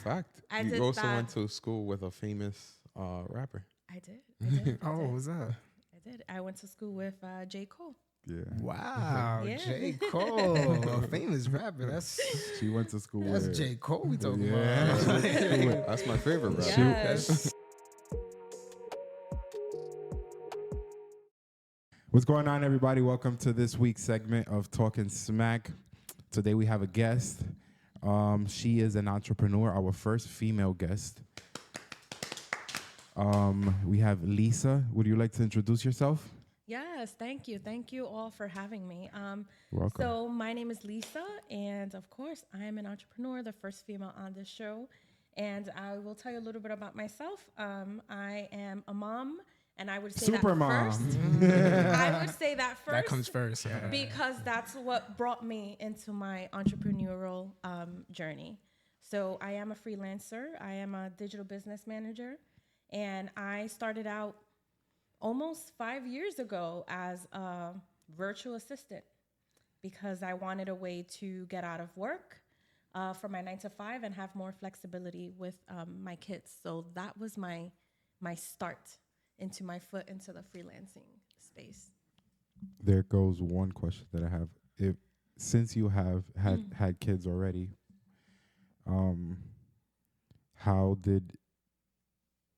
fact. I You did also that. went to school with a famous rapper. I did. Oh, what was that? I did. I went to school with J. Cole. Yeah. Wow, Yeah. J. Cole, a famous rapper. That's She went to school that's with. J. Cole we talking Yeah. about. That's my favorite rapper. Yes. What's going on, everybody? Welcome to this week's segment of Talking Smack. Today we have a guest. She is an entrepreneur, our first female guest. We have Lisa. Would you like to introduce yourself? Yes, thank you. Thank you all for having me. Welcome. So my name is Lisa, and of course, I am an entrepreneur, the first female on this show. And I will tell you a little bit about myself. I am a mom, and I would say Super that mom. first. I would say that first. That comes first, yeah. Because that's what brought me into my entrepreneurial journey. So I am a freelancer. I am a digital business manager, and I started out almost 5 years ago as a virtual assistant because I wanted a way to get out of work for my 9 to 5 and have more flexibility with my kids. So that was my start into my foot into the freelancing space. There goes one question that I have. Since you have had kids already, how did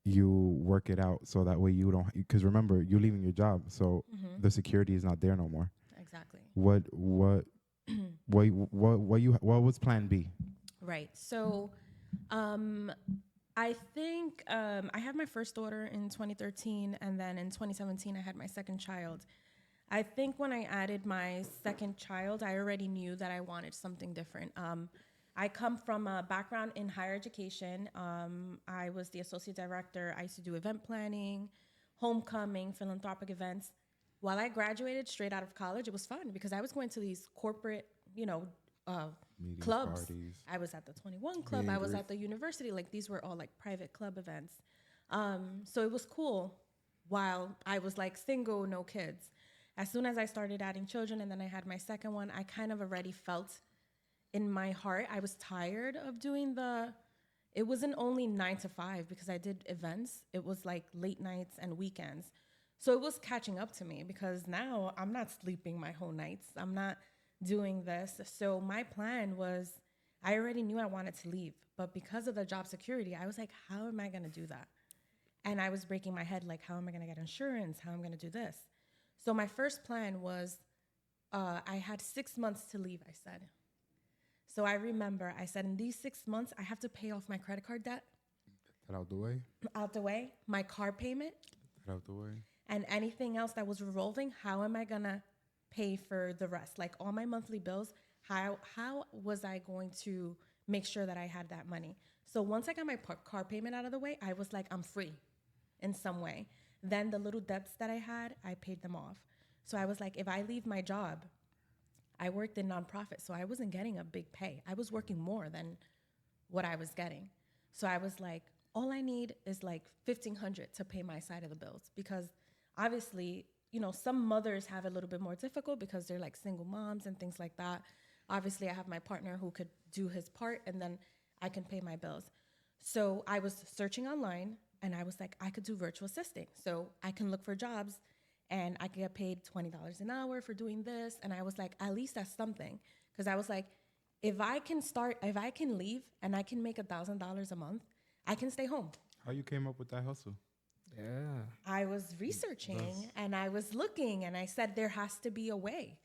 you work it out so that way you don't? Because remember, you're leaving your job, so the security is not there no more. Exactly. What was Plan B? Right. So I think I had my first daughter in 2013, and then in 2017, I had my second child. I think when I added my second child, I already knew that I wanted something different. I come from a background in higher education. I was the associate director. I used to do event planning, homecoming, philanthropic events. While I graduated straight out of college, it was fun because I was going to these corporate, Meetings, clubs. parties. I was at the 21 Club. Meet and I was greet. at the university. Like these were all like private club events. So it was cool while I was like single, no kids. As soon as I started adding children and then I had my second one, I kind of already felt in my heart, I was tired of doing it wasn't only 9 to 5 because I did events. It was like late nights and weekends. So it was catching up to me because now I'm not sleeping my whole nights. I'm not doing this. So my plan was, I already knew I wanted to leave, but because of the job security, I was like, how am I going to do that? And I was breaking my head, like, how am I going to get insurance? How am I going to do this? So my first plan was, I had 6 months to leave, I said. So I remember I said, in these 6 months, I have to pay off my credit card debt. That out the way. My car payment, That out the way. and anything else that was revolving. How am I going to pay for the rest? Like all my monthly bills, how was I going to make sure that I had that money? So once I got my car payment out of the way, I was like, I'm free in some way. Then the little debts that I had, I paid them off. So I was like, if I leave my job, I worked in nonprofit, so I wasn't getting a big pay. I was working more than what I was getting. So I was like, all I need is like $1,500 to pay my side of the bills because obviously, some mothers have it a little bit more difficult because they're like single moms and things like that. Obviously, I have my partner who could do his part and then I can pay my bills. So I was searching online and I was like, I could do virtual assisting. So I can look for jobs and I could get paid $20 an hour for doing this. And I was like, at least that's something. Because I was like, if I can leave and I can make $1,000 a month, I can stay home. How you came up with that hustle? Yeah. I was researching and I was looking and I said, there has to be a way.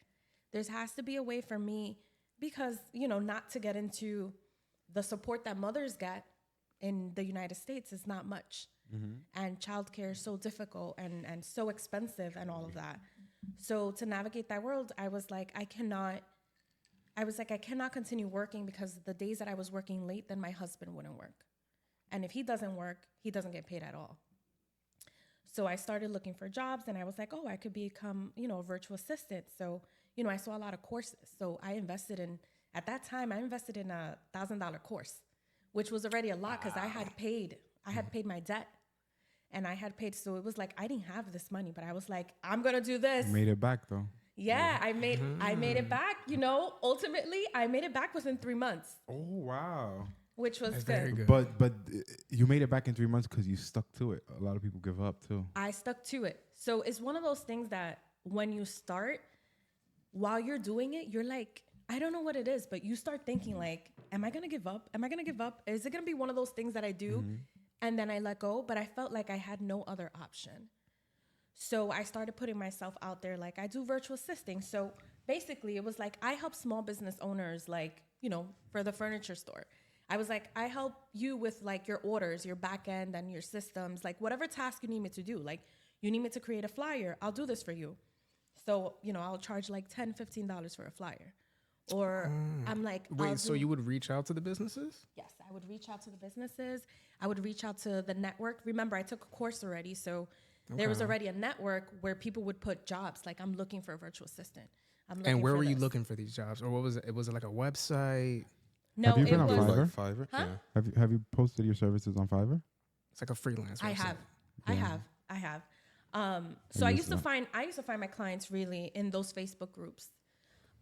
There has to be a way for me because, not to get into the support that mothers get in the United States is not much. And childcare is so difficult and so expensive and all of that. So to navigate that world, I was like, I cannot continue working because the days that I was working late, then my husband wouldn't work. And if he doesn't work, he doesn't get paid at all. So I started looking for jobs and I was like, oh, I could become, a virtual assistant. So, I saw a lot of courses. So at that time, I invested in a $1,000 course, which was already a lot because I had paid my debt. And I had paid, so it was like I didn't have this money, but I was like, I'm gonna do this. Made it back though. Yeah, I made it back. Ultimately, I made it back within 3 months. Oh wow! which was That's good. very good. But you made it back in 3 months because you stuck to it. A lot of people give up too. I stuck to it. So it's one of those things that when you start, while you're doing it, you're like, I don't know what it is, but you start thinking like, am I going to give up? Am I going to give up? Is it going to be one of those things that I do and then I let go? But I felt like I had no other option. So I started putting myself out there. Like I do virtual assisting. So basically it was like, I help small business owners, like, you know, for the furniture store. I was like, I help you with like your orders, your back end and your systems, like whatever task you need me to do. Like you need me to create a flyer, I'll do this for you. So, you know, I'll charge like $10, $15 for a flyer. Or I'm like, Wait, so you would reach out to the businesses? yes, I would reach out to the businesses. I would reach out to the network. Remember, I took a course already. So there was already a network where people would put jobs. Like I'm looking for a virtual assistant. I'm looking And where for were you this. looking for these jobs? Or what was it? Was it like a website? No, Have you it been on was. Fiverr? Like Fiverr? Huh? Yeah. Have you posted your services on Fiverr? It's like a freelance website. I have. So I used to find my clients really in those Facebook groups.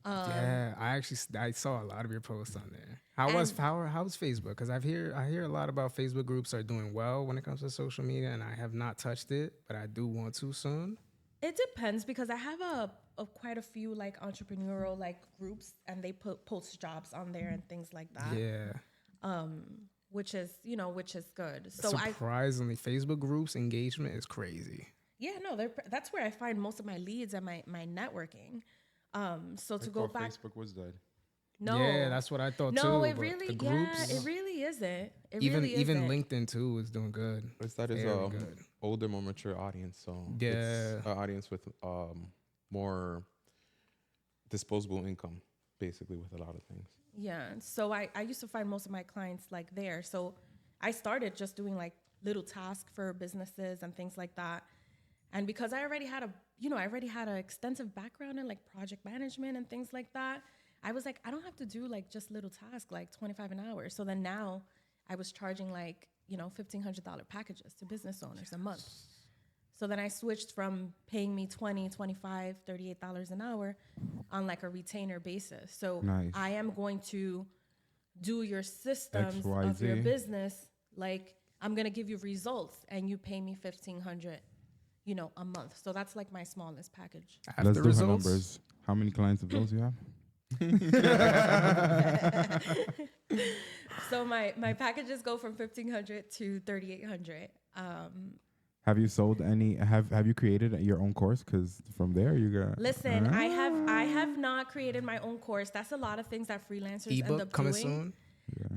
Yeah, I saw a lot of your posts on there. How's Facebook? Because I hear a lot about Facebook groups are doing well when it comes to social media, and I have not touched it, but I do want to soon. It depends because I have quite a few like entrepreneurial like groups and they post jobs on there and things like that. Yeah, Which is good. So surprisingly, Facebook groups engagement is crazy. that's where I find most of my leads and my networking. So to go back, Facebook was dead. no, Yeah, that's what I thought too. no, it but really, the groups, it really isn't. It even really even isn't. LinkedIn too is doing good. It's that is Very good. older, more mature audience. So Yeah. it's an audience with more disposable income, basically, with a lot of things. Yeah. So I used to find most of my clients like there. So I started just doing like little tasks for businesses and things like that. And because I already had an extensive background in like project management and things like that, I was like, I don't have to do like just little tasks, like $25 an hour. So then now I was charging like, $1,500 packages to business owners a month. So then I switched from paying me $20, $25, $38 an hour on like a retainer basis. So Nice. I am going to do your systems of XYZ. your business. Like I'm going to give you results and you pay me $1,500, a month. So that's like my smallest package. After Let's do her results, numbers. How many clients of those you have? So my packages go from $1,500 to $3,800. Have you sold any? Have you created your own course? Because from there you got. Listen, I have not created my own course. That's a lot of things that freelancers end ebook up coming doing. soon.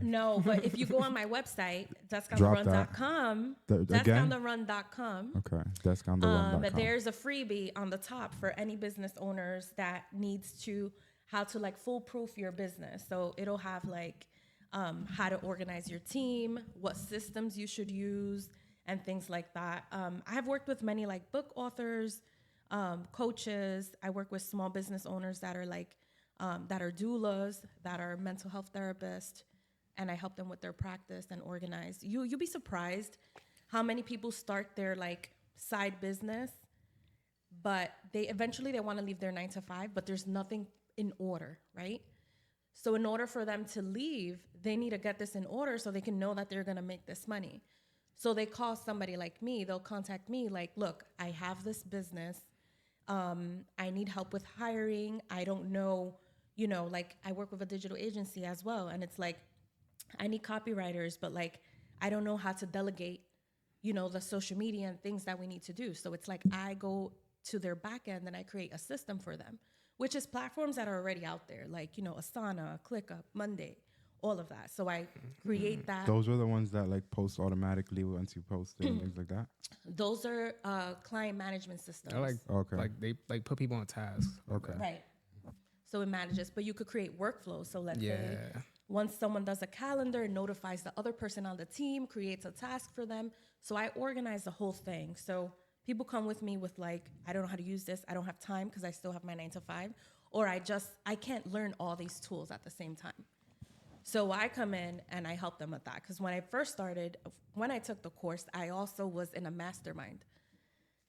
No, but if you go on my website, Drop that. deskonderun.com, Again? deskonderun.com, Okay, deskonderun.com. but there's a freebie on the top for any business owners that needs to how to like foolproof your business. So it'll have like how to organize your team, what systems you should use, and things like that. I have worked with many like book authors, coaches. I work with small business owners that are like that are doulas, that are mental health therapists, and I help them with their practice and organize. You'll be surprised how many people start their like side business, but they eventually want to leave their 9 to 5, but there's nothing in order, right? So in order for them to leave, they need to get this in order so they can know that they're going to make this money. So they call somebody like me, they'll contact me like, look, I have this business. I need help with hiring. I don't know, like I work with a digital agency as well. And it's like, I need copywriters, but like, I don't know how to delegate, the social media and things that we need to do. So it's like, I go to their back end and I create a system for them, which is platforms that are already out there. Like, Asana, ClickUp, Monday, all of that. So I create that. Those are the ones that like post automatically once you post it and things like that. Those are client management systems. I like Okay. like they like put people on task. Okay. Right. So it manages, but you could create workflows. So let's say Yeah. once someone does a calendar, it notifies the other person on the team, creates a task for them. So I organize the whole thing. So people come with me with like, I don't know how to use this. I don't have time because I still have my 9 to 5, or I can't learn all these tools at the same time. So I come in and I help them with that. Because when I first started, when I took the course, I also was in a mastermind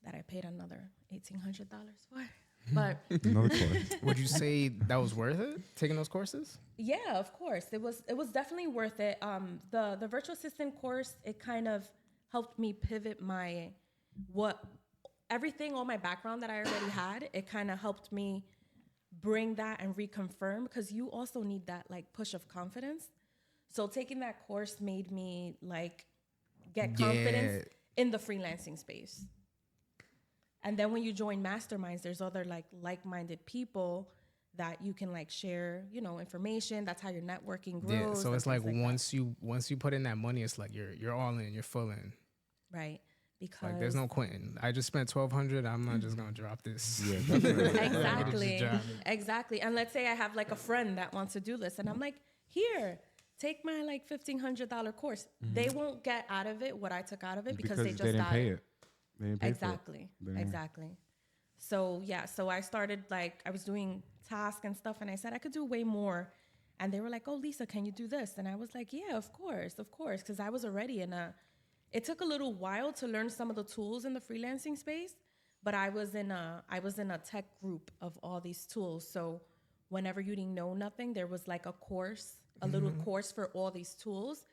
that I paid another $1,800 for. But Another course. Would you say that was worth it, taking those courses? yeah, of course, it was definitely worth it. The virtual assistant course, it kind of helped me pivot all my background that I already had. It kind of helped me bring that and reconfirm, because you also need that like push of confidence. So taking that course made me like get confidence in the freelancing space. And then when you join masterminds, there's other like-minded people that you can like share, information. That's how your networking grows. Yeah, so it's like once that. you put in that money, it's like you're all in, you're full in. Right. Because Like there's no quitting. I just spent $1,200. I'm not just gonna drop this. Yeah, definitely. Exactly. And let's say I have like a friend that wants to do this, and I'm like, here, take my like $1,500 course. They won't get out of it what I took out of it because they just didn't got pay it. it. They didn't pay Exactly. for it. Exactly. So yeah, so I started like I was doing tasks and stuff, and I said I could do way more. And they were like, "Oh, Lisa, can you do this?" And I was like, "Yeah, of course," because I was already in a. It took a little while to learn some of the tools in the freelancing space, but I was in a tech group of all these tools. So whenever you didn't know nothing, there was like a course, a little course for all these tools.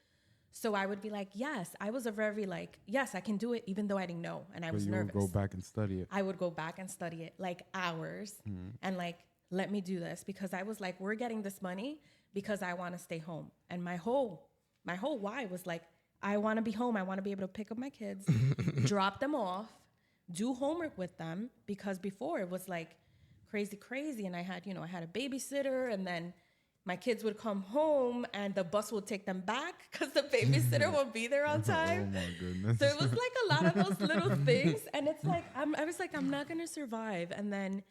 So I would be like, yes, I was a very like, yes, I can do it, even though I didn't know, and I was nervous. Would go back and study it. I would go back and study it like hours, and like, let me do this, because I was like, we're getting this money because I want to stay home, and my whole why was like, I want to be home. I want to be able to pick up my kids, drop them off, do homework with them, because before it was like crazy, and I had a babysitter, and then my kids would come home and the bus would take them back because the babysitter won't be there on time. Oh my goodness. So it was like a lot of those little things. And it's like, I was like, I'm not going to survive. And then,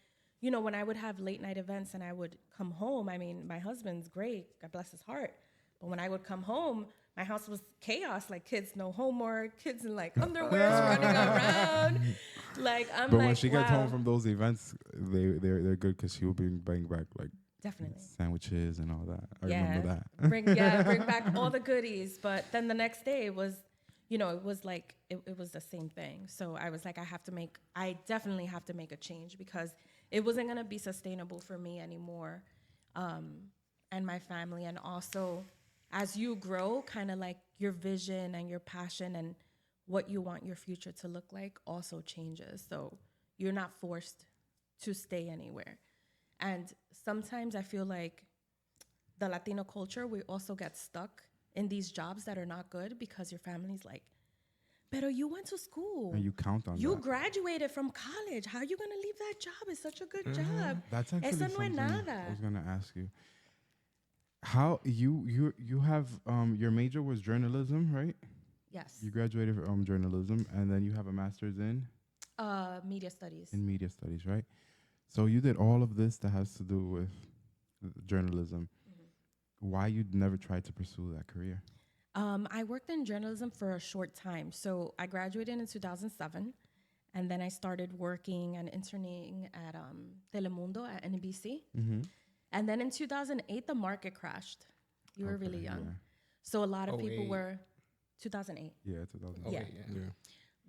when I would have late night events and I would come home, I mean, my husband's great, God bless his heart. But when I would come home, my house was chaos, like kids, no homework, kids in like underwear running around. Like, but when she gets home from those events, they're good, because she will bring back like definitely sandwiches and all that. I remember that. Bring back all the goodies. But then the next day it was, it was like, it was the same thing. So I was like, I definitely have to make a change, because it wasn't going to be sustainable for me anymore. And my family. And also as you grow, kind of like your vision and your passion and what you want your future to look like also changes. So you're not forced to stay anywhere. And sometimes I feel like the Latino culture, we also get stuck in these jobs that are not good, because your family's like, pero you went to school. And you count on You that. graduated from college. How are you going to leave that job? It's such a good job. That's actually Eso no es something nada. I was going to ask you. How you have your major was journalism, right? Yes. You graduated from journalism, and then you have a master's in Media studies. media studies, right? So you did all of this that has to do with journalism. Why you never tried to pursue that career? I worked in journalism for a short time. So I graduated in 2007, and then I started working and interning at Telemundo at NBC. And then in 2008, the market crashed. You were really young. Yeah. So a lot of people 08. were 2008. Yeah, 2008. Yeah.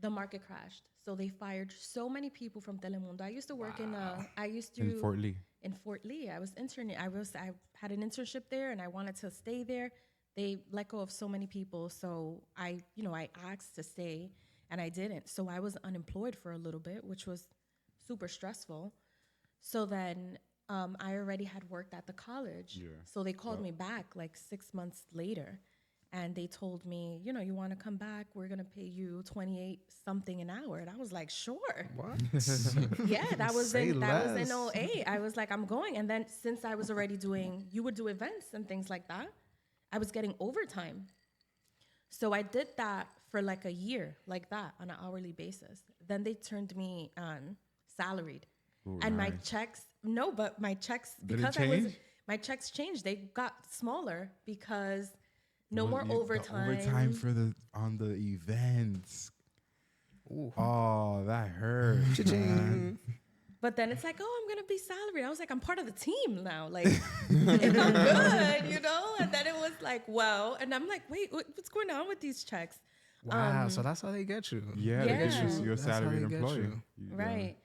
The market crashed. So they fired so many people from Telemundo. I used to work in Fort Lee. In Fort Lee. I was interning. I had an internship there, and I wanted to stay there. They let go of so many people. So I asked to stay, and I didn't. So I was unemployed for a little bit, which was super stressful. So then I already had worked at the college. Yeah. So they called me back like 6 months later, and they told me, you want to come back? We're going to pay you 28 something an hour. And I was like, sure. What? Yeah, that was Say in less. 08. I was like, I'm going. And then since I was already you would do events and things like that, I was getting overtime. So I did that for like a year, like that, on an hourly basis. Then they turned me salaried. Ooh, And nice. my checks, Did it because change? my checks changed. They got smaller because no Well, more the overtime. overtime on the events. Ooh. Oh, that hurt. man. Cha-ching. But then it's like, oh, I'm gonna be salaried. I was like, I'm part of the team now. Like, if I'm good, And then it was like, wow. And I'm like, wait, what's going on with these checks? Wow. So that's how they get you. Yeah, Yeah. because you're a That's how salaried they get employee. you. You, Right.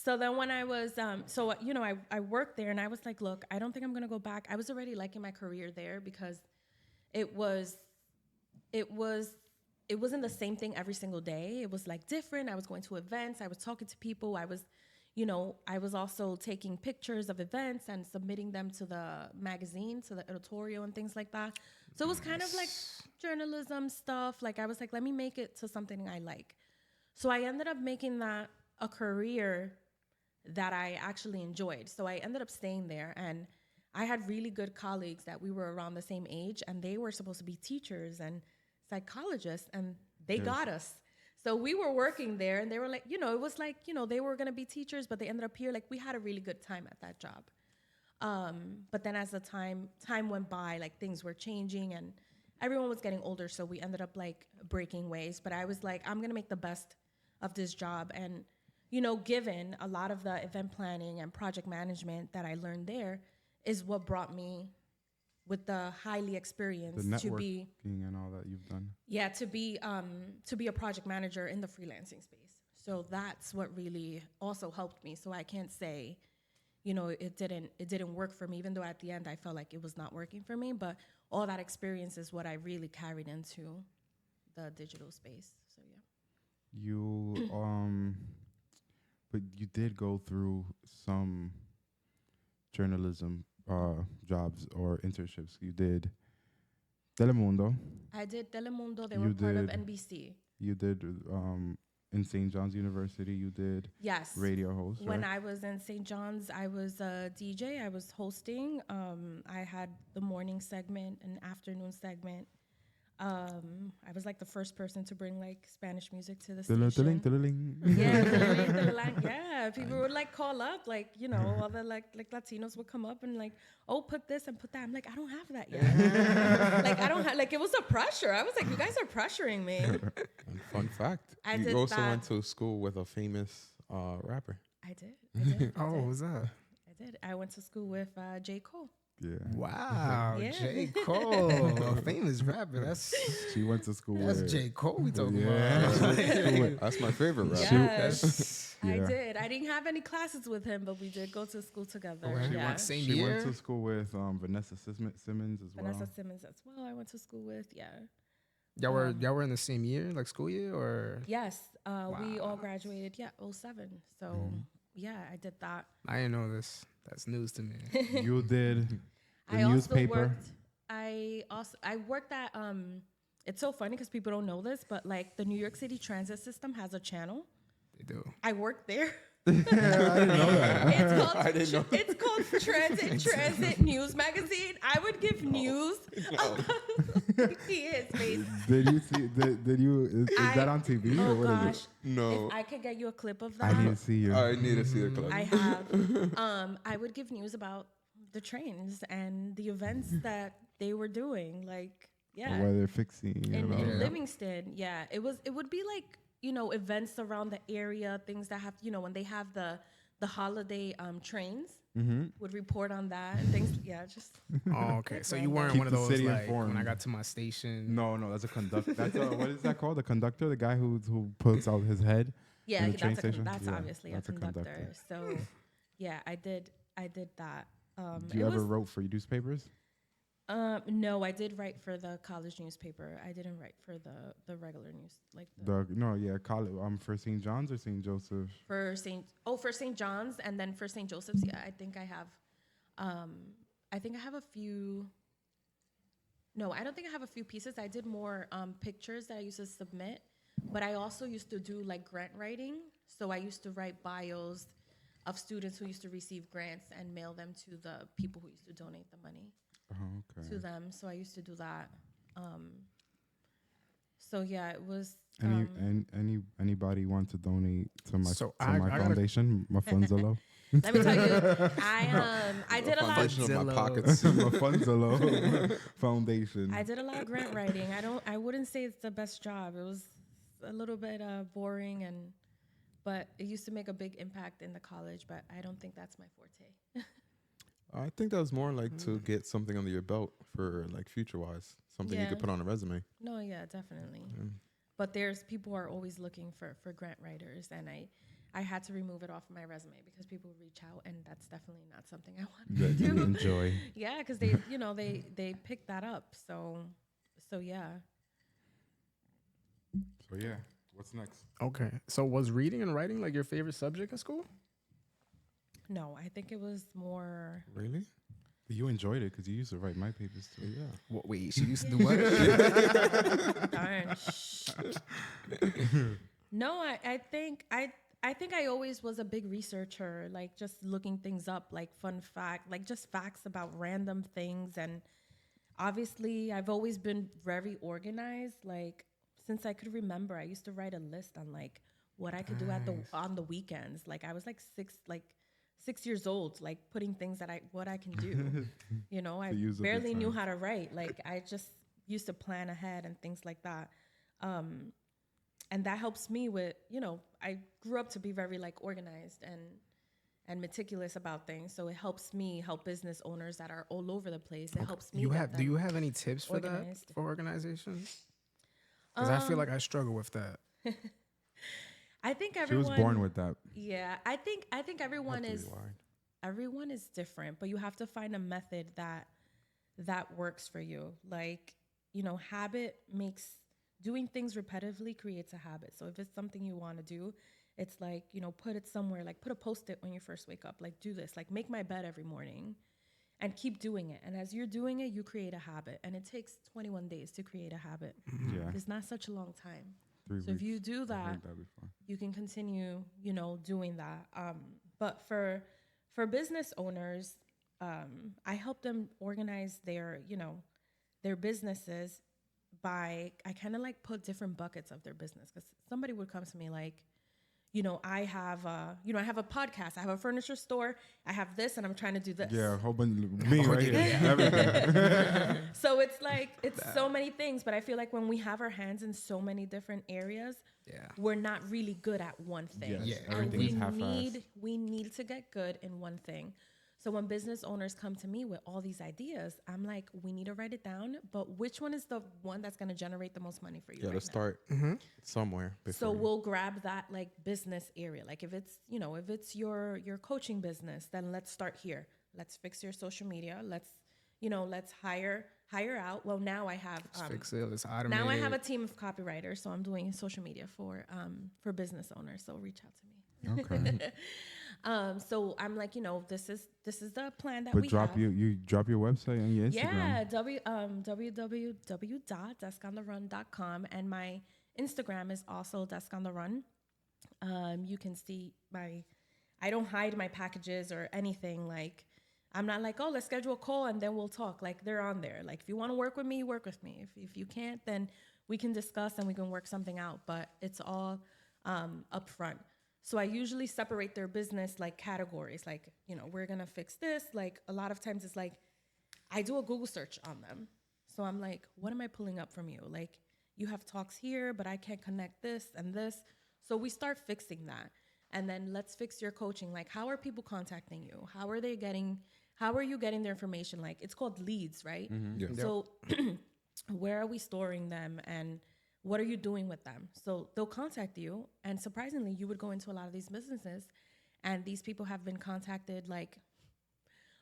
So then when I was, I worked there and I was like, look, I don't think I'm going to go back. I was already liking my career there because it was, it was, it wasn't the same thing every single day. It was like different. I was going to events. I was talking to people. I was also taking pictures of events and submitting them to the magazine, to the editorial and things like that. So it was kind of like journalism stuff. Like I was like, let me make it to something I like. So I ended up making that a career that I actually enjoyed. So I ended up staying there, and I had really good colleagues that we were around the same age, and they were supposed to be teachers and psychologists, and they got us. So we were working there, and they were like, it was like, they were going to be teachers, but they ended up here. Like we had a really good time at that job. But then as the time went by, like things were changing and everyone was getting older. So we ended up like breaking ways, but I was like, I'm going to make the best of this job. And, given a lot of the event planning and project management that I learned there is what brought me with the highly experienced The to networking be and all that you've done. Yeah, to be a project manager in the freelancing space. So that's what really also helped me. So I can't say, it didn't work for me, even though at the end I felt like it was not working for me. But all that experience is what I really carried into the digital space. So yeah. You but you did go through some journalism jobs or internships. You did Telemundo. I did Telemundo. They You were part of did- NBC. You did in St. John's University. You did Yes. radio host. When right? I was in St. John's, I was a DJ. I was hosting. I had the morning segment and afternoon segment. I was like the first person to bring like Spanish music to the station. Yeah, people would like call up, like all the like Latinos would come up and like, oh, put this and put that. I'm like, I don't have that yet. Like I don't have like it was a pressure. I was like, you guys are pressuring me. And fun fact, I you did also that. went to school with a famous rapper. I did. Oh, what's that? I did. I went to school with J. Cole. Yeah. Wow, Yeah. J. Cole, a famous rapper. She went to school That's with J. Cole we talking Yeah. about. That's my favorite rapper. Yes, I Yeah. did. I didn't have any classes with him, but we did go to school together. Oh, Yeah. same She year. went to school with Vanessa Simmons as Vanessa well. Simmons as well. I went to school with. Yeah. Y'all were in the same year, like school year, or Yes. We all Wow. graduated. Yeah, 07. So yeah, I did that. I didn't know this. That's news to me. You did the I also newspaper. I worked at it's so funny because people don't know this, but like the New York City transit system has a channel. They do. I worked there. I didn't know that. I didn't know. It's called Transit News Magazine. I would give news. He is based. Did you see? Did you? Is that on TV or Oh what is gosh. it? No, If I could get you a clip of that. I need to see you. I need to see the clip. I have. I would give news about the trains and the events that they were doing. Like, yeah. Where they're fixing. In Yeah. Livingston, yeah. It would be like, events around the area, things that have, when they have the holiday trains, would report on that and things. Yeah, just Oh, okay. So you Random. weren't Keep one of the those city like informed. when I got to my station. No, that's a conductor. That's what is that called? The conductor, the guy who puts out his head. yeah. In the train That's station? that's Yeah, obviously that's a a conductor. conductor. So, yeah, I did that. Do you ever wrote for newspapers? No, I did write for the college newspaper. I didn't write for the regular news, like College. For St. John's or St. Joseph. for St. John's, and then for St. Joseph's. Yeah, I think I have a few. No, I don't think I have a few pieces. I did more pictures that I used to submit, but I also used to do like grant writing. So I used to write bios of students who used to receive grants and mail them to the people who used to donate the money Oh, okay. to them. So I used to do that. So yeah, it was. Anybody want to donate to my So I gotta- foundation, Mafunzalo? Let me tell you, I did a lot. Foundation of my Zillow. pockets. Mafunzalo Foundation. I did a lot of grant writing. I wouldn't say it's the best job. It was a little bit boring, but it used to make a big impact in the college. But I don't think that's my forte. I think that was more like to get something under your belt for like future wise, something you Yeah. could put on a resume. No, yeah, definitely. Yeah. But people are always looking for grant writers, and I had to remove it off of my resume because people reach out, and that's definitely not something I want That to you do. enjoy. Yeah, because they, they pick that up. So yeah. So yeah, what's next? Okay. So was reading and writing like your favorite subject in school? No, I think it was more. Really? You enjoyed it because you used to write my papers too. Yeah. What, wait, she used to do what? Darn. No, I think I always was a big researcher, like just looking things up, like fun fact, like just facts about random things. And obviously I've always been very organized. Like since I could remember, I used to write a list on like what I could do on the weekends. Like I was like 6 years old, like putting things that what I can do. I use of the barely knew time. how to write. Like I just used to plan ahead and things like that. And that helps me with, I grew up to be very like organized and meticulous about things. So it helps me help business owners that are all over the place. It helps me. Do you have any tips for organized. that for organization? Because I feel like I struggle with that. I think She everyone. was born with that. Yeah, I think everyone Have to is rewind. everyone is different, but you have to find a method that works for you. Like, habit makes doing things repetitively creates a habit. So if it's something you want to do, it's like, put it somewhere, like put a Post-it when you first wake up, like do this, like make my bed every morning and keep doing it. And as you're doing it, you create a habit, and it takes 21 days to create a habit. Yeah. It's not such a long time. 3 So if you do I've that, heard that before. you can continue, doing that. But for business owners, I help them organize their businesses by, I kind of like put different buckets of their business, because somebody would come to me like, I have a podcast, I have a furniture store, I have this, and I'm trying to do this. Yeah, a whole bunch of me right here. Everything. So it's like, it's so many things, but I feel like when we have our hands in so many different areas, we're not really good at one thing. Yes, Yeah, And everything's half-assed. we need to get good in one thing. So when business owners come to me with all these ideas, I'm like, we need to write it down, but which one is the one that's going to generate the most money for you? Yeah, right to now? start somewhere. So Before we'll grab that like business area. Like if it's, if it's your coaching business, then let's start here. Let's fix your social media. Let's hire out. Well, now I have Fix it. Let's automate now I it. have a team of copywriters, so I'm doing social media for business owners. So reach out to me. Okay. So I'm like, this is the plan that But we drop have. you drop your website and your Instagram. Yeah, www.deskontherun.com, and my Instagram is also Desk on the Run. You can see I don't hide my packages or anything. Like, I'm not like, oh, let's schedule a call and then we'll talk. Like, they're on there. Like, if you want to work with me, work with me. If you can't, then we can discuss and we can work something out. But it's all upfront. So I usually separate their business like categories. Like, we're going to fix this. Like, a lot of times it's like, I do a Google search on them. So I'm like, what am I pulling up from you? Like, you have talks here, but I can't connect this and this. So we start fixing that. And then let's fix your coaching. Like, how are people contacting you? How are you getting their information? Like, it's called leads, right? Yeah. So where are we storing them, and what are you doing with them? So they'll contact you. And surprisingly, you would go into a lot of these businesses, and these people have been contacted like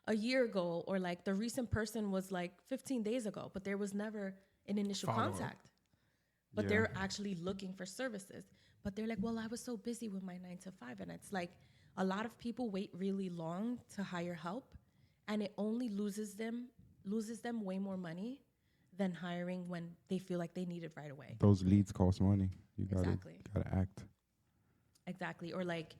a year ago, or like the recent person was like 15 days ago, but there was never an initial Follow-up. contact. But they're actually looking for services. But they're like, well, I was so busy with my 9 to 5. And it's like, a lot of people wait really long to hire help, and it only loses them way more money than hiring when they feel like they need it right away. Those leads cost money. You gotta act. Exactly. Or like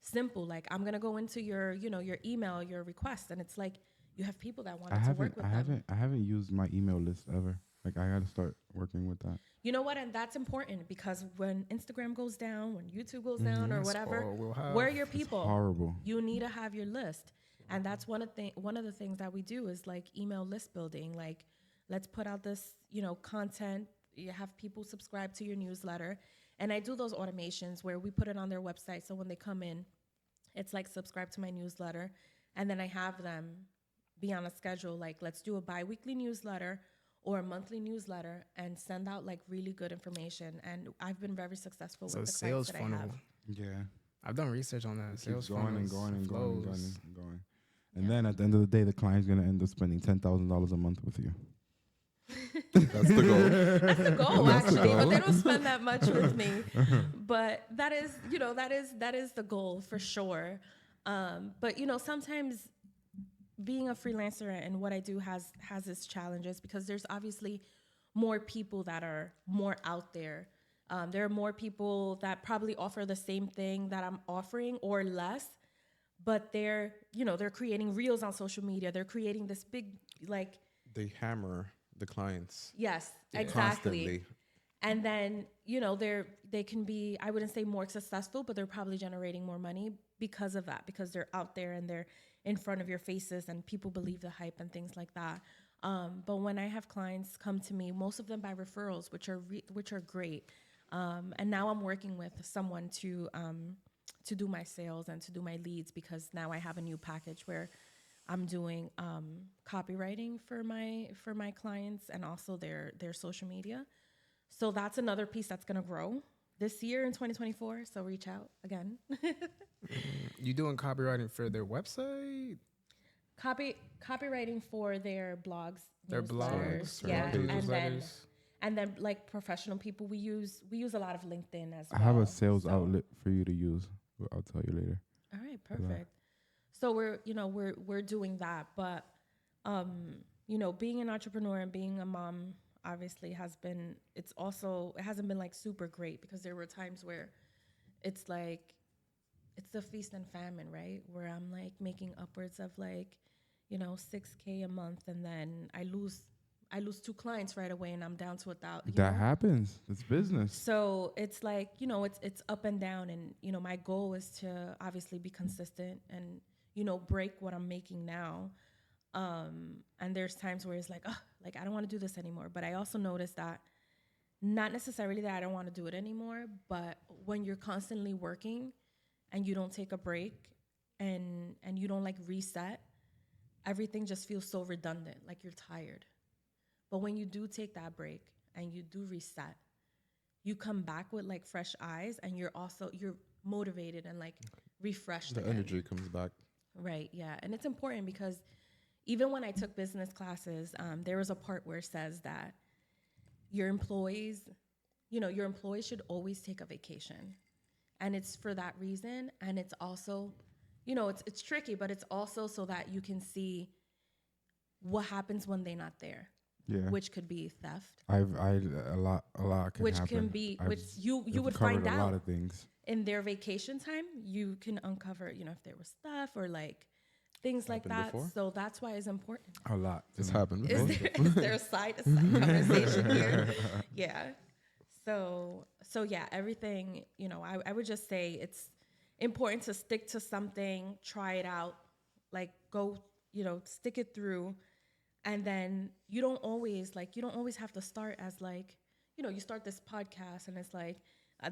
simple, like I'm gonna go into your email, your request, and it's like you have people that want to work with them. I haven't used my email list ever. Like, I gotta start working with that. You know what? And that's important, because when Instagram goes down, when YouTube goes down, or whatever, where are your people? Horrible. You need to have your list. And that's one of the things that we do is like email list building. Like, let's put out this, content. You have people subscribe to your newsletter. And I do those automations where we put it on their website. So when they come in, it's like, subscribe to my newsletter. And then I have them be on a schedule. Like, let's do a bi-weekly newsletter or a monthly newsletter and send out like really good information. And I've been very successful with the clients that I have. Yeah. I've done research on that. It Sales keeps going and funnels, going and going and going flows. and going. And then at the end of the day, the client's gonna end up spending $10,000 a month with you. That's the goal. That's the goal, That's the actually, but goal. they don't spend that much with me. But that is, that is the goal for sure. But sometimes being a freelancer and what I do has its challenges, because there's obviously more people that are more out there. There are more people that probably offer the same thing that I'm offering or less, but they're creating reels on social media. They're creating this big, like, They hammer the clients yes, Yeah. exactly. constantly. And then, they can be, I wouldn't say more successful, but they're probably generating more money because of that, because they're out there and they're in front of your faces and people believe the hype and things like that. But when I have clients come to me, most of them by referrals, which are great. And now I'm working with someone to do my sales and to do my leads, because now I have a new package where I'm doing copywriting for my clients and also their social media. So that's another piece that's going to grow this year in 2024. So reach out again. You doing copywriting for their website? Copywriting for their blogs, Their newsletters, blogs, yeah, newsletters. and then like professional people, we use a lot of LinkedIn as I well. have a sales So- outlet for you to use. I'll tell you later. All right, perfect. So we're doing that, but being an entrepreneur and being a mom obviously it hasn't been like super great, because there were times where it's like it's the feast and famine, right? Where I'm like making upwards of like, $6,000 a month, and then I lose 2 clients right away, and I'm down to 1,000. That happens. It's business. So it's like, it's up and down, and my goal is to obviously be consistent and break what I'm making now. And there's times where it's like, oh, like I don't want to do this anymore. But I also noticed that not necessarily that I don't want to do it anymore, but when you're constantly working and you don't take a break and you don't like reset, everything just feels so redundant, like you're tired. But when you do take that break and you do reset, you come back with like fresh eyes, and you're motivated and like refreshed. The again. energy comes back. Right, yeah. And it's important, because even when I took business classes, there was a part where it says that your employees should always take a vacation. And it's for that reason. And it's also, it's tricky, but it's also so that you can see what happens when they're not there. Yeah. Which could be theft. A lot can Which happen. can be, I've- which you I've would covered find a lot out of things. in their vacation time. You can uncover, if there was stuff or like things like Happened that. before? So that's why it's important. A lot. This happened Is before. there, is there a side conversation here? Yeah. So yeah, everything, I would just say it's important to stick to something, try it out, like go, stick it through. And then you don't always have to start as like, you start this podcast and it's like,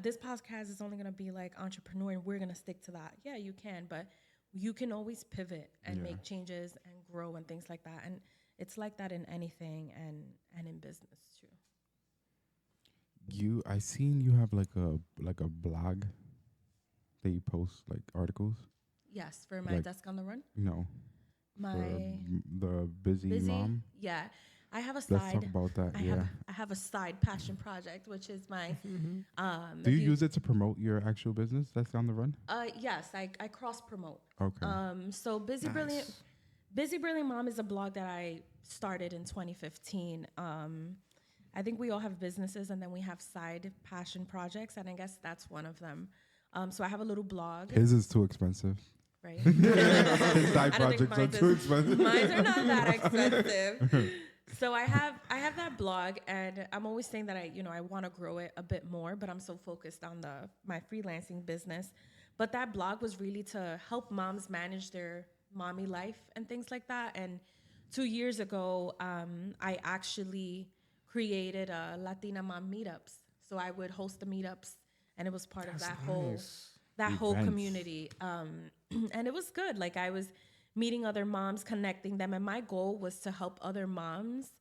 this podcast is only going to be like entrepreneur and we're going to stick to that. Yeah, you can, but you can always pivot and make changes and grow and things like that. And it's like that in anything and in business too. I seen you have like a blog that you post like articles. Yes, for my Like- desk on the run. No. My The busy mom. Yeah. I have a Let's talk side. about that. I have a side passion project, which is my Do you use it to promote your actual business that's on the run? Yes, I cross promote. Okay. So Busy Brilliant Mom is a blog that I started in 2015. I think we all have businesses and then we have side passion projects, and I guess that's one of them. So I have a little blog. His is too expensive. Right. His side I don't think projects are mine's too is- expensive. Mine are not that expensive. So I have that blog, and I'm always saying that I want to grow it a bit more, but I'm so focused on my freelancing business. But that blog was really to help moms manage their mommy life and things like that. And 2 years ago, I actually created a Latina mom meetups. So I would host the meetups, and it was part of that whole Events. community. And it was good. Like I was meeting other moms, connecting them. And my goal was to help other moms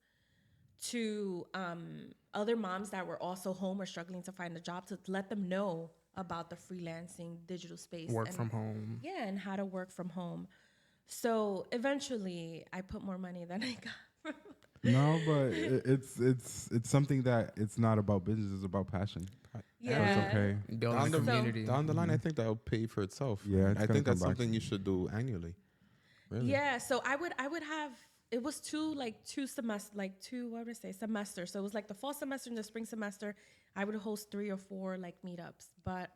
that were also home or struggling to find a job, to let them know about the freelancing digital space. Work and from home. Yeah, and how to work from home. So eventually I put more money than I got. No, but it's something that it's not about business, it's about passion. Yeah. So it's okay. Building a Down the, community. down the line, I think that'll pay for itself. Yeah, it's I gonna think that's come back. something you should do annually. Really? Yeah, so I would have, it was two semester, like two, what would I say, semesters. So it was like the fall semester and the spring semester. I would host 3 or 4 like meetups, but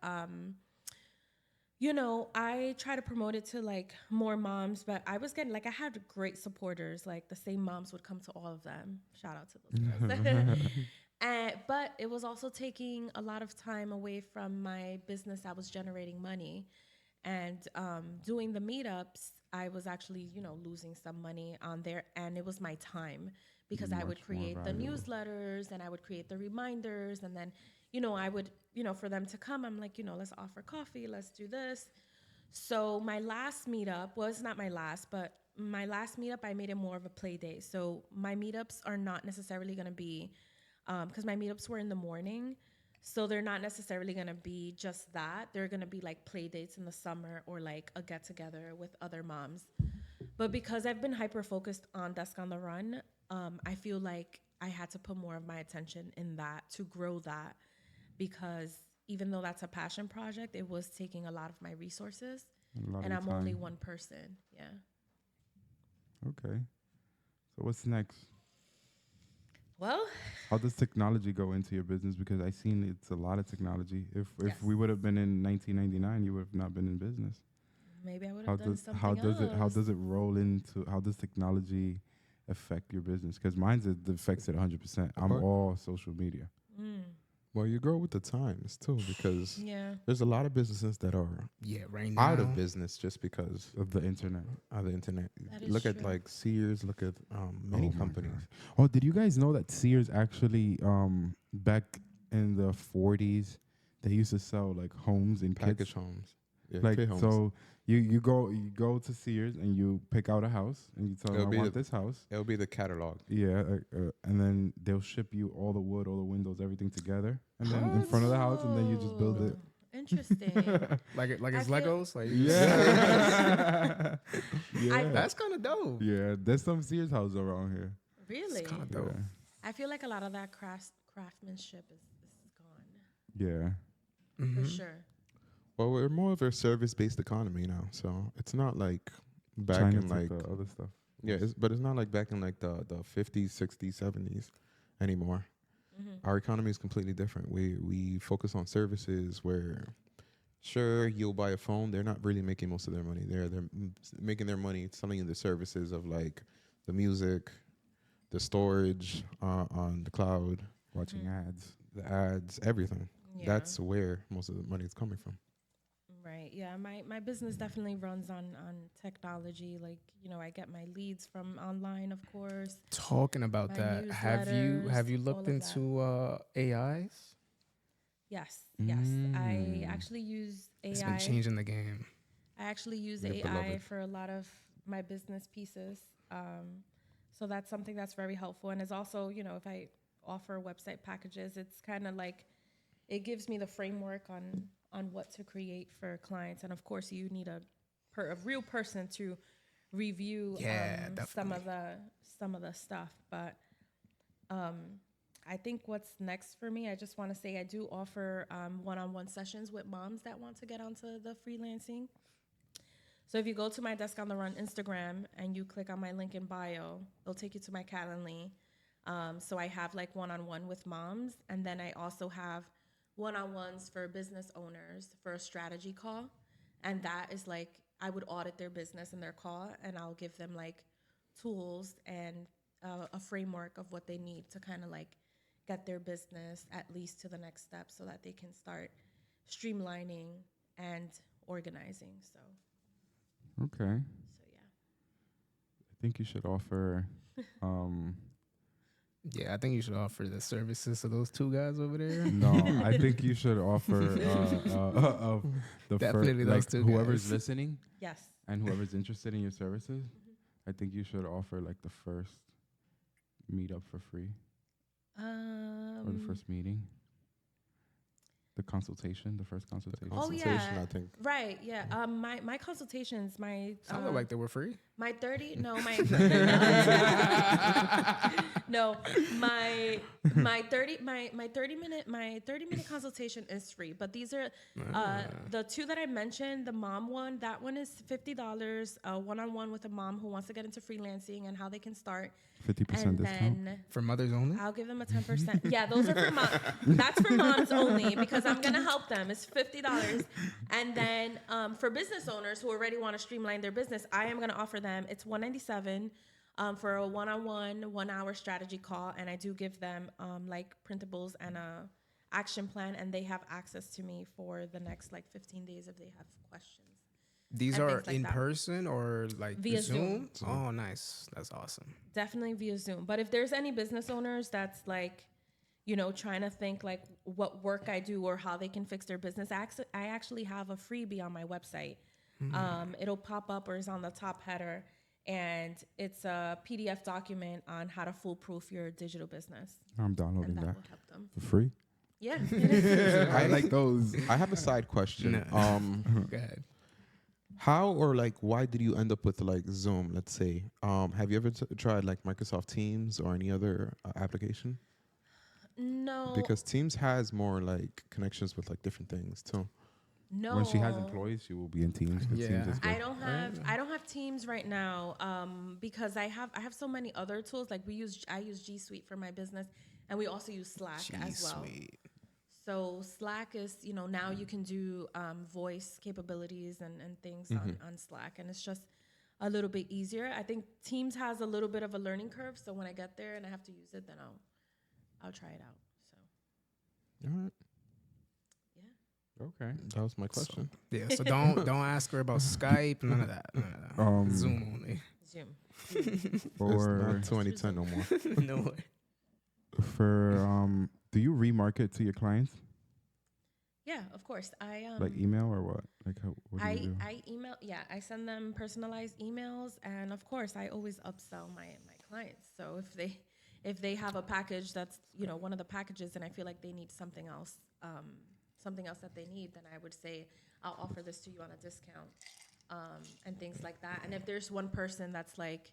I try to promote it to like more moms, but I was getting like, I had great supporters. Like the same moms would come to all of them. Shout out to those girls. But it was also taking a lot of time away from my business that was generating money. And doing the meetups, I was actually, losing some money on there. And it was my time because I would Much more create the valuable. newsletters and I would create the reminders. And then, I would, for them to come, I'm like, let's offer coffee, let's do this. So my last meetup, well, it's not my last, but my last meetup, I made it more of a play day. So my meetups are not necessarily going to be, because my meetups were in the morning. So they're not necessarily going to be just that. They're going to be like play dates in the summer or like a get together with other moms. But because I've been hyper focused on Desk on the Run, I feel like I had to put more of my attention in that to grow that, because even though that's a passion project, it was taking a lot of my resources, A lot of and your I'm only time. one person. Yeah. Okay. So what's next? Well, How does technology go into your business? Because I seen it's a lot of technology. If Yes. we would have been in 1999, you would have not been in business. maybe I would How have done does something how does else. it how does it roll into how does technology affect your business? Because mine's it affects it 100%. I'm But- all social media. Well, you grow with the times too, because Yeah. there's a lot of businesses that are Yeah, right now. out of business just because Of the internet. of the internet. That is Look at true. like Sears. Look at many Oh my companies. God. Oh, did you guys know that Sears actually back in the 40s they used to sell like homes in Package kids homes. Yeah, like kid homes. so you go to Sears and you pick out a house and you tell them It'll I be want the- this house. It'll be the catalog. Yeah, and then they'll ship you all the wood, all the windows, everything together, and then in front of the house, and then you just build it. Oh, Interesting. Like it's I feel- Legos. Like Yeah, I- that's kind of dope. yeah. There's some Sears houses around here. Really? It's kind of Yeah, dope. I feel like a lot of that craftsmanship is gone yeah. Mm-hmm. for sure. Well, we're more of a service-based economy now, so it's not like back China in took like the other stuff. yeah, but it's not like back in like the 50s, 60s, 70s anymore. Our economy is completely different. We focus on services where, sure, you'll buy a phone. They're not really making most of their money. They're making their money selling you the services of like the music, the storage on the cloud, Watching ads. the ads, everything. Yeah. That's where most of the money is coming from. Right. Yeah. My business definitely runs on technology. Like, I get my leads from online, of course. Talking about My that, have you newsletters, looked all of that. into AIs? Yes. Yes. I actually use AI. It's been changing the game. I actually use Your AI beloved. for a lot of my business pieces. So that's something that's very helpful. And it's also, if I offer website packages, it's kind of like it gives me the framework on what to create for clients. And of course, you need a real person to review Yeah, some of the stuff. But I think what's next for me, I just want to say I do offer one-on-one sessions with moms that want to get onto the freelancing. So if you go to my Desk on the Run Instagram and you click on my link in bio, it'll take you to my Calendly. So I have like one-on-one with moms, and then I also have one-on-ones for business owners for a strategy call. And that is like, I would audit their business and their call, and I'll give them like tools and a framework of what they need to kind of like get their business at least to the next step so that they can start streamlining and organizing. So Okay. yeah. I think you should offer. Yeah, I think you should offer the services to those two guys over there. No, I think you should offer the Definitely first, those like two whoever's guys. listening Yes. and whoever's interested in your services. I think you should offer like the first meetup for free or the first meeting. The consultation, the first consultation. Oh Consultation, yeah, I think. right. Yeah. My consultations, Sounded like they were free. my 30 no my no my 30-minute consultation is free, but these are the two that I mentioned. The mom one, that one is $50, one-on-one with a mom who wants to get into freelancing and how they can start. 50% And discount. then For mothers only? I'll give them a 10%. Yeah, those are for mom. That's for moms only because I'm gonna help them. It's $50. And then for business owners who already want to streamline their business, I am gonna offer them. It's $197 for a one-on-one 1-hour strategy call, and I do give them like printables and a action plan, and they have access to me for the next like 15 days if they have questions. These and are things like in that. person or like Via Zoom. Oh, nice. That's awesome. Definitely via Zoom. But if there's any business owners that's like, you know, trying to think like what work I do or how they can fix their business, I actually have a freebie on my website. It'll pop up or is on the top header, and it's a PDF document on how to foolproof your digital business. I'm And downloading that that will help them. for free. Yeah. It is. I like those. I have a side question. Go ahead. How or like why did you end up with like Zoom? Let's say, have you ever tried like Microsoft Teams or any other application? No. Because Teams has more like connections with like different things too. No. When she has employees, she will be in Teams. 'Cause Yeah. Teams is I good. don't have Teams right now because I have so many other tools. Like I use G Suite for my business, and we also use Slack as well. Sweet. So Slack is, you know, now you can do voice capabilities and things on Slack, and it's just a little bit easier. I think Teams has a little bit of a learning curve, so when I get there and I have to use it, then I'll try it out. So All right, yeah. Okay. that was my question. Yeah, so don't ask her about Skype, none of that. Zoom only. Zoom. It's Or not 2010 no more. No way. for do you remarket to your clients Yeah, of course. like email or what? Like what do you do? I email. Yeah, I send them personalized emails, and of course, I always upsell my clients. So if they have a package that's, you know, one of the packages, and I feel like they need something else that they need, then I would say I'll offer this to you on a discount, and things like that. And if there's one person that's like,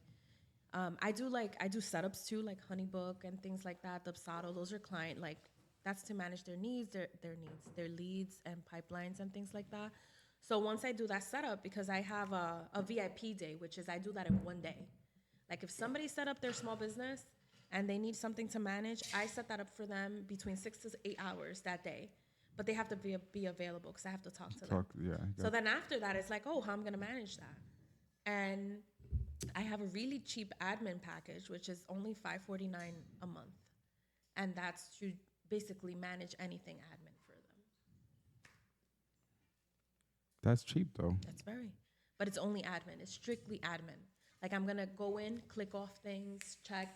I do setups too, like Honeybook and things like that. Dubsado, those are client, like that's to manage their needs, their leads and pipelines and things like that. So once I do that setup, because I have a VIP day, which is I do that in one day. Like if somebody set up their small business and they need something to manage, I set that up for them between 6 to 8 hours that day. But they have to be available because I have to talk to them. Yeah. So then after that, it's like, oh, how I'm going to manage that. And I have a really cheap admin package, which is only $549 a month. And that's to basically manage anything admin for them. That's cheap though. But it's only admin. It's strictly admin. Like I'm going to go in, click off things, check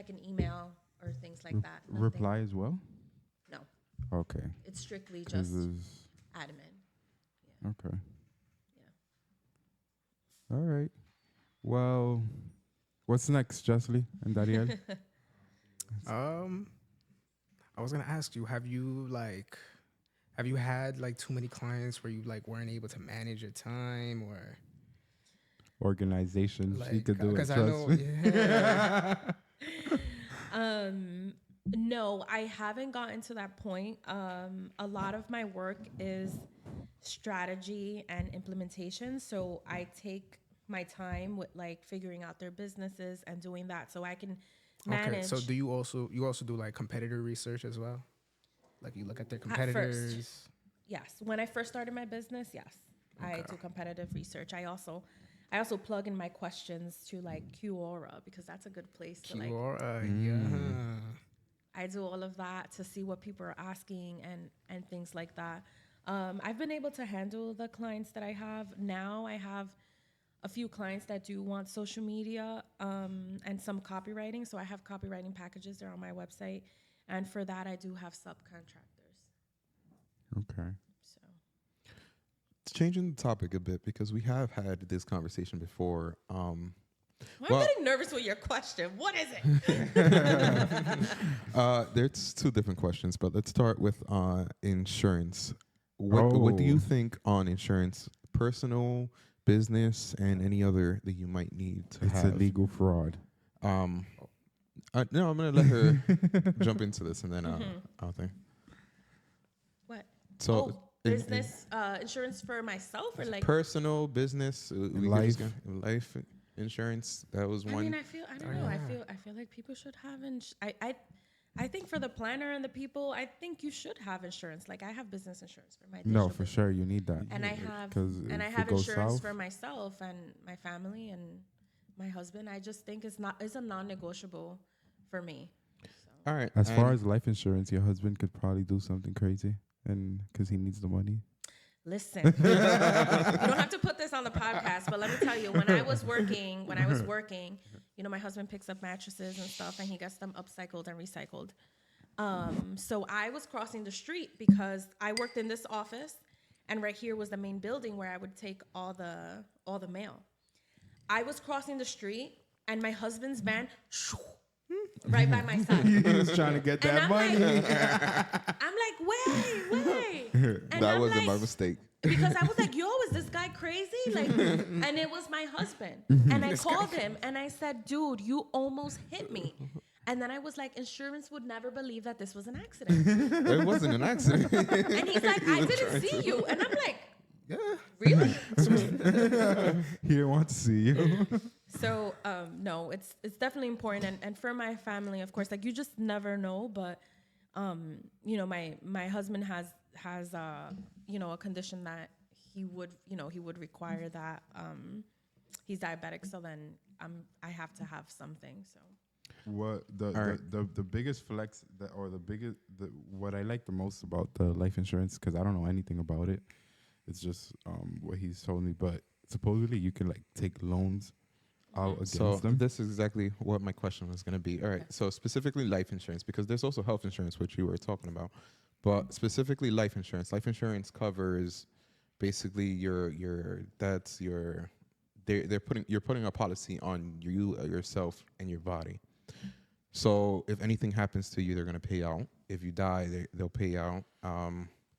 an email or things like that. Nothing. Reply as well? No. Okay. It's strictly 'Cause just there's- admin. Okay. Yeah. All right. Well, what's next, Jesly and Daniel? I was gonna ask you, have you had like too many clients where you like weren't able to manage your time or Organization. like She could do it. because I Trust know me. yeah. No, I haven't gotten to that point. A lot of my work is strategy and implementation. So I take my time with like figuring out their businesses and doing that so I can manage. Okay, so do you also do like competitor research as well? Like you look at their competitors. Yes. When I first started my business, yes. I do competitive research. I also plug in my questions to like Quora because that's a good place to like. Quora, yeah. I do all of that to see what people are asking and things like that. I've been able to handle the clients that I have. Now I have a few clients that do want social media and some copywriting. So I have copywriting packages. They're on my website. And for that, I do have subcontractors. Okay. So It's changing the topic a bit because we have had this conversation before. I'm Well- getting nervous with your question. What is it? There's two different questions, but let's start with insurance. What do you Oh. think on insurance, personal, business, and any other that you might need to It's have? a legal fraud. No, I'm gonna let her jump into this, and then I'll think. What? So, Oh, in business insurance for myself or like? personal, business, life. life insurance. That was I one. mean, I don't know. I feel like people should have I think for the planner and the people, I think you should have insurance. Like I have business insurance for my No, digital for business. sure, you need that. And I 'Cause have if it goes insurance south- for myself and my family and my husband. I just think it's a non-negotiable for me. So. All right. As far and as life insurance, your husband could probably do something crazy, and because he needs the money. Listen, you don't have to put this on the podcast, but let me tell you, when I was working, my husband picks up mattresses and stuff, and he gets them upcycled and recycled. So I was crossing the street because I worked in this office, and right here was the main building where I would take all the mail. I was crossing the street, and my husband's van right by my side. He was trying to get And that I'm money. I'm like, wait. And that I'm wasn't my like, mistake. because I was like, yo, is this guy crazy? Like, and it was my husband. And I called him and I said, dude, you almost hit me. And then I was like, insurance would never believe that this was an accident. It wasn't an accident. And he's like, I didn't see you. And I'm like, really? He didn't want to see you. So, no, it's definitely important. And for my family, of course, like you just never know. But, my husband has a condition that he would require that. He's diabetic. So then I have to have something. So. What right. the biggest flex what I like the most about the life insurance, because I don't know anything about it. It's just what he's told me, but supposedly you can like take loans out against So them. this is exactly what my question was going to be. All right. So specifically life insurance, because there's also health insurance, which you were talking about, but specifically life insurance. Life insurance covers basically you're putting a policy on you yourself and your body. So if anything happens to you, they're going to pay out. If you die, they'll pay out,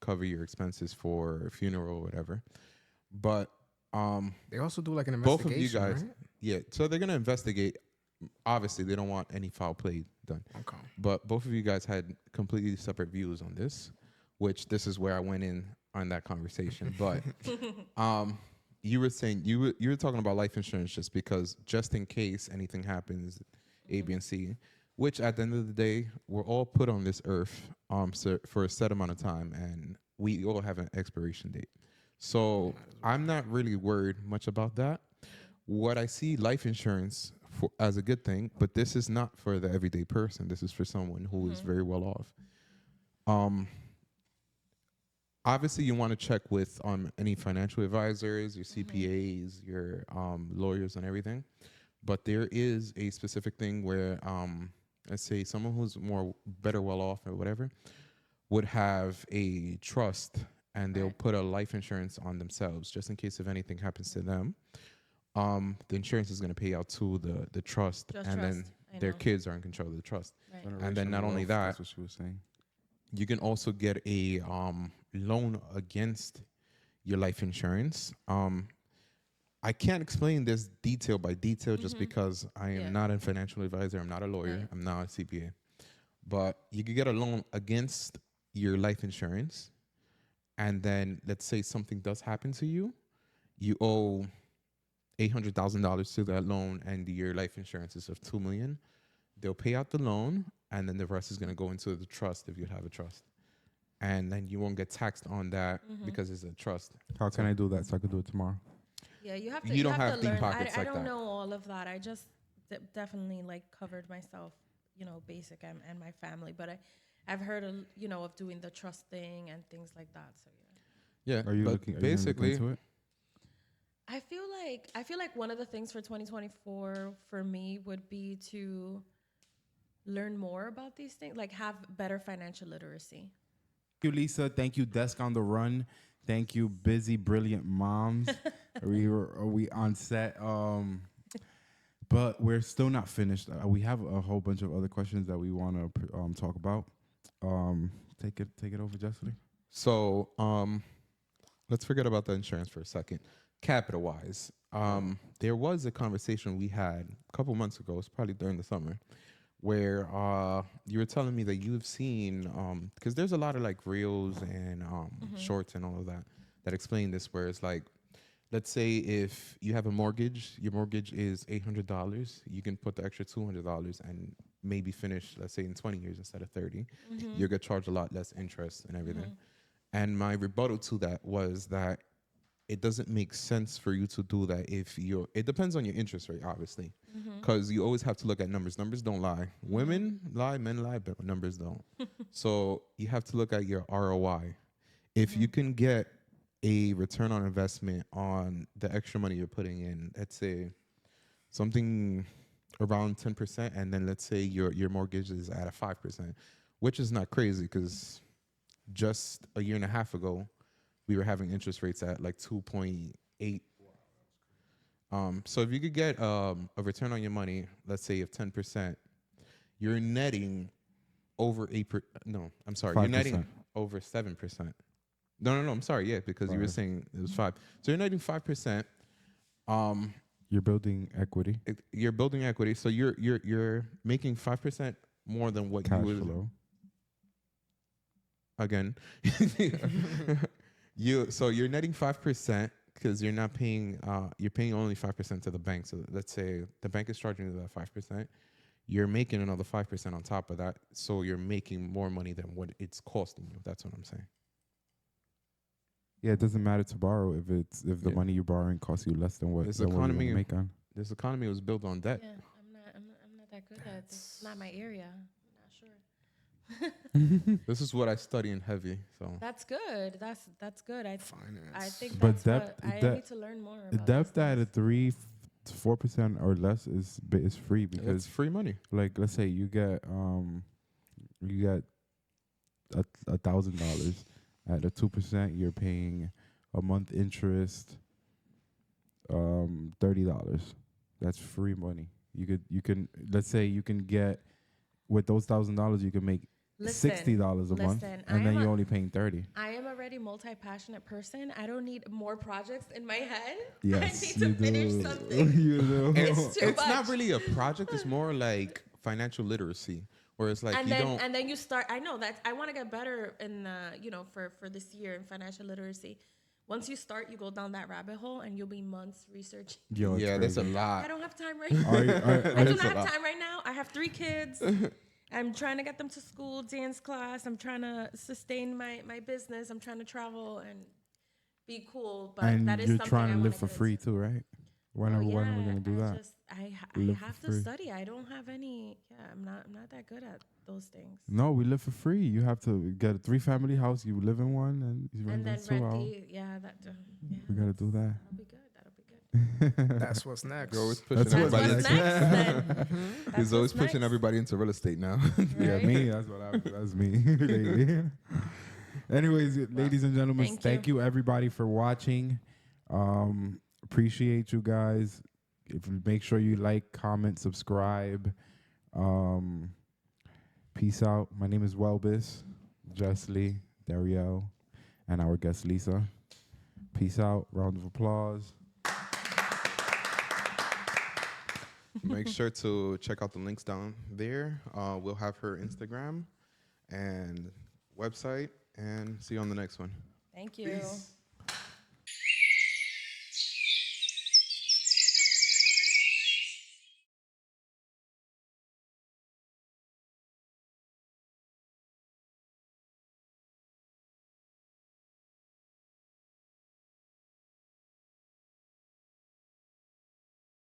cover your expenses for a funeral or whatever. But They also do like an both investigation, of you guys, right? yeah. So they're going to investigate. Obviously, they don't want any foul play done. Okay. But both of you guys had completely separate views on this, which this is where I went in on that conversation. But you were saying you were talking about life insurance just in case anything happens, A, B, and C, which at the end of the day, we're all put on this earth for a set amount of time, and we all have an expiration date. So I'm not really worried much about that. What I see life insurance as a good thing, but this is not for the everyday person. This is for someone who is very well off. Obviously, you want to check with any financial advisors, your CPAs, your lawyers, and everything. But there is a specific thing where, let's say, someone who's better well off or whatever would have a trust, and they'll put a life insurance on themselves just in case if anything happens to them. The insurance is going to pay out to the trust, and then their kids are in control of the trust. Right. And then not only Generational that, wealth, that's what she was saying. you can also get a loan against your life insurance. I can't explain this detail by detail just because I am not a financial advisor. I'm not a lawyer. Right. I'm not a CPA. But you could get a loan against your life insurance. And then let's say something does happen to you. You owe $800,000 to that loan, and your life insurance is of $2 million. They'll pay out the loan, and then the rest is going to go into the trust if you have a trust. And then you won't get taxed on that because it's a trust. How can I do that so I could do it tomorrow? Yeah, you have to. You don't have to deep learn. pockets I like don't that. know all of that. I just definitely like covered myself, basic and my family. But I've heard of doing the trust thing and things like that. So yeah. Yeah, Are you but looking? Are basically, you gonna look into it? I feel like one of the things for 2024 for me would be to learn more about these things, like have better financial literacy. Thank you, Lisa. Thank you, Desk on the Run. Thank you, busy, brilliant moms. Are we on set? But we're still not finished. We have a whole bunch of other questions that we want to talk about. Take it over, Jessie. So let's forget about the insurance for a second. Capital wise, there was a conversation we had a couple months ago. It's probably during the summer, where you were telling me that you've seen because there's a lot of like reels and shorts and all of that explain this. Where it's like, let's say if you have a mortgage, your mortgage is $800. You can put the extra $200 and maybe finish, let's say, in 20 years instead of 30. You'll get charged a lot less interest and everything. And my rebuttal to that was that it doesn't make sense for you to do that if you're, it depends on your interest rate, obviously, because you always have to look at numbers. Numbers don't lie. Women lie, men lie, but numbers don't. So you have to look at your ROI. If you can get a return on investment on the extra money you're putting in, let's say something around 10%, and then let's say your mortgage is at a 5%, which is not crazy because just a year and a half ago, we were having interest rates at like 2.8. So if you could get a return on your money, let's say of 10%, you're netting over you're netting over 7%. No, I'm sorry, yeah, because you were saying it was 5. So you're netting 5%. You're building equity. You're building equity, so you're making 5% more than what Cash you would. flow. Again, so you're netting 5% because you're not paying. You're paying only 5% to the bank. So let's say the bank is charging you that 5%. You're making another 5% on top of that. So you're making more money than what it's costing you. That's what I'm saying. Yeah, it doesn't matter to borrow if the money you're borrowing costs you less than what This than what you economy wanna make on. This economy was built on debt. Yeah, I'm not that good at it. It's not my area. I'm not sure. This is what I study in heavy. So That's good. That's good. I Finance. think But that's what I depth- need to learn more The about. depth these at a things. 3-4% or less is free it's because free money. like let's say you get $1,000 at a 2%, you're paying a month interest $30. That's free money. You can let's say you can get with those $1,000 you can make $60 a month, and then you're only paying 30. I am already multi-passionate person. I don't need more projects in my head. Yes, I need to finish something. You do. It's too It's much. not really a project. It's more like financial literacy, where it's like and you then don't. and then you start. I know that I want to get better in for this year in financial literacy. Once you start, you go down that rabbit hole, and you'll be months researching. Yo, it's Yeah, that's a crazy. lot. I don't have time right now. I do not have time right now. I have 3 kids. I'm trying to get them to school, dance class. I'm trying to sustain my business. I'm trying to travel and be cool. But And that is you're something trying I to wanna live for get free into. too, right? When are we gonna do that? I Live for have to free. study. I don't have any. Yeah, I'm not that good at those things. No, we live for free. You have to get a 3-family house. You live in one, and you rent And then that 2 hours. We gotta do that. That'll be good. That'll be good. That's what's next. You're always pushing That's everybody. What's Into, next then? he's That's always what's pushing next. everybody into real estate now. Yeah, Right? me. That's me. lately. Anyways, ladies and gentlemen, thank you everybody for watching. Appreciate you guys. Make sure you like, comment, subscribe. Peace out. My name is Welbis, Jessie, Darielle, and our guest Lisa. Peace out. Round of applause. Make sure to check out the links down there. We'll have her Instagram and website, and see you on the next one. Thank you. Peace.